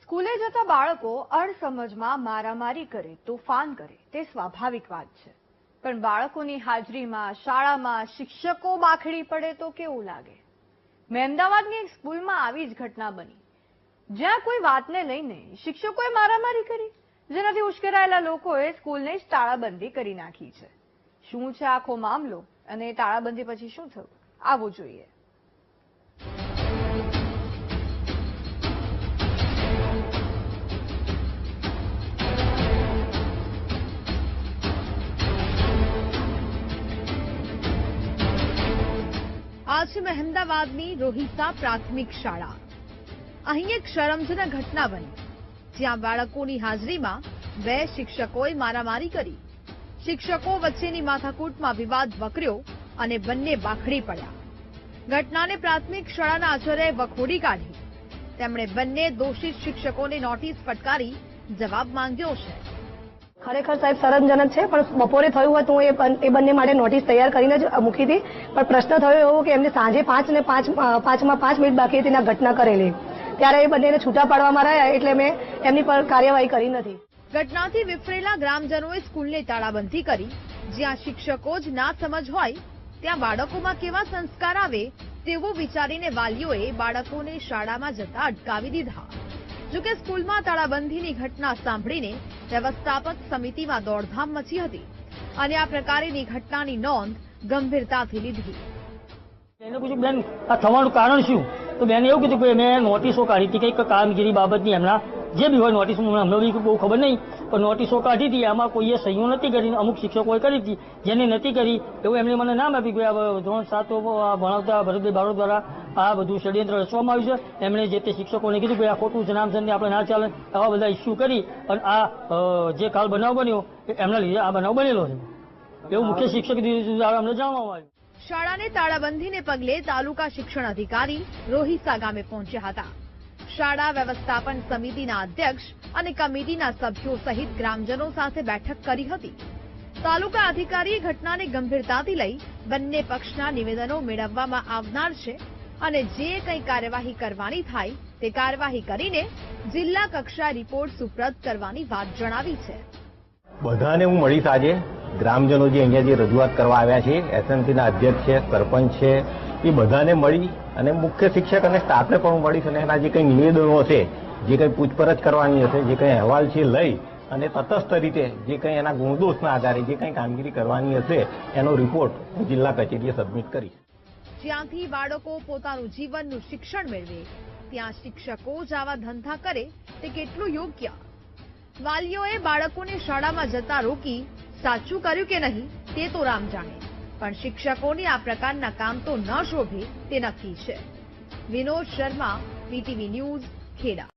સ્કૂલે જતા બાળકો અણસમજમાં મારામારી કરે, તોફાન કરે તે સ્વાભાવિક વાત છે, પણ બાળકોની હાજરીમાં શાળામાં શિક્ષકો બાખડી પડે તો કેવું લાગે? મેં અમદાવાદની એક સ્કૂલમાં આવી જ ઘટના બની, જ્યાં કોઈ વાતને લઈને શિક્ષકોએ મારામારી કરી, જેનાથી ઉશ્કેરાયેલા લોકોએ સ્કૂલને જ તાળાબંધી કરી નાખી છે. શું છે આખો મામલો અને તાળાબંધી પછી શું થયું, આવું જોઈએ. આ છે અમદાવાદની રોહિસા પ્રાથમિક શાળા. અહીં એક શરમજનક ઘટના બની, જ્યાં બાળકોની હાજરીમાં બે શિક્ષકોએ મારામારી કરી. શિક્ષકો વચ્ચેની માથાકૂટમાં વિવાદ વકર્યો અને બંને બાખડી પડ્યા. ઘટનાને પ્રાથમિક શાળાના આચાર્યએ વખોડી કાઢી. તેમણે બંને દોષિત શિક્ષકોને નોટિસ ફટકારી જવાબ માંગ્યો છે. ખરેખર સાહેબ શરમજનક છે, પણ બપોરે થયું હતું એ બંને માટે નોટિસ તૈયાર કરીને જ મૂકી હતી. પણ પ્રશ્ન થયો એવો કે એમને સાંજે 5 ને 5 મિનિટ બાકી હતી ઘટના કરેલી, ત્યારે એ બંનેને છૂટા પાડવામાં આવ્યા, એટલે મેં એમની પર કાર્યવાહી કરી નથી. ઘટનાથી વિફરેલા ગ્રામજનોએ સ્કૂલને તાળાબંધી કરી. જ્યાં શિક્ષકો જ ના સમજ હોય ત્યાં બાળકોમાં કેવા સંસ્કાર આવે તેવું વિચારીને વાલીઓએ બાળકોને શાળામાં જતા અટકાવી દીધા. જોકે સ્કૂલમાં તાળાબંધીની ઘટના સાંભળીને વ્યવસ્થાપક સમિતિમાં દોડધામ મચી હતી અને આ પ્રકારેની ઘટનાની નોંધ ગંભીરતાથી લીધી. એને પૂછ્યું, બેન આ થવાનું કારણ શું? તો બેન એવું કીધું કે મેં નોટિસો કાઢી હતી, કંઈક કામગીરી બાબતની એમના જે બી હોય નોટિસ, અમને બી બહુ ખબર નહીં, પણ નોટિસો કાઢી હતી. એમાં કોઈએ સહીઓ નથી કરી, અમુક શિક્ષકોએ કરી હતી, જેને નથી કરી એવું એમને મને નામ આપી ગયું. ધોરણ 7 ભણાવતા ભરતભાઈ બારોટ દ્વારા આ બધું ષડયંત્ર રચવામાં આવ્યું છે. એમણે જે તે શિક્ષકોને કીધું કે આ ખોટું છે, નામ છે, આપણે ના ચાલે, આવા બધા ઇસ્યુ કરી અને આ જે કાલ બનાવ બન્યો એમના લીધે આ બનાવ બનેલો છે, એવું મુખ્ય શિક્ષક દ્વારા અમને જાણવામાં આવ્યું. શાળાને તાળાબંધીને પગલે તાલુકા શિક્ષણ અધિકારી રોહિસા ગામે પહોંચ્યા હતા. શાળા વ્યવસ્થાપન સમિતિના અધ્યક્ષ અને કમિટીના સભ્યો સહિત ગ્રામજનો સાથે બેઠક કરી હતી. તાલુકા અધિકારીએ ઘટનાને ગંભીરતાથી લઈ બંને પક્ષના નિવેદનો મેળવવામાં આવનાર છે અને જે કંઈ કાર્યવાહી કરવાની થાય તે કાર્યવાહી કરીને જિલ્લા કક્ષાએ રિપોર્ટ સુપ્રત કરવાની વાત જણાવી છે. બધાને હું મળીશ આજે. ગ્રામજનો જે અહીંયા જે રજૂઆત કરવા આવ્યા છે, એસએમસીના અધ્યક્ષ છે, સરપંચ છે, એ બધાને મળી અને મુખ્ય શિક્ષક અને સ્ટાફને પણ હું મળીશ અને એના જે કંઈ નિવેદનો હશે, જે કંઈ પૂછપરછ કરવાની હશે, જે કંઈ અહેવાલ છે લઈ અને તટસ્થ રીતે જે કંઈ એના ગુણદોષના આધારે જે કંઈ કામગીરી કરવાની હશે એનો રિપોર્ટ હું જિલ્લા કચેરીએ સબમિટ કરીશ. જ્યાંથી બાળકો પોતાનું જીવનનું શિક્ષણ મેળવે ત્યાં શિક્ષકો જ આવા ધંધા કરે તે કેટલું યોગ્ય? વાલીઓએ બાળકોને શાળામાં જતા રોકી સાચું કર્યું કે નહીં તે તો રામ જાણે, પણ શિક્ષકોને આ પ્રકારના કામ તો ન શોભે તે નક્કી છે. Vinod Sharma, VTV news, Kheda.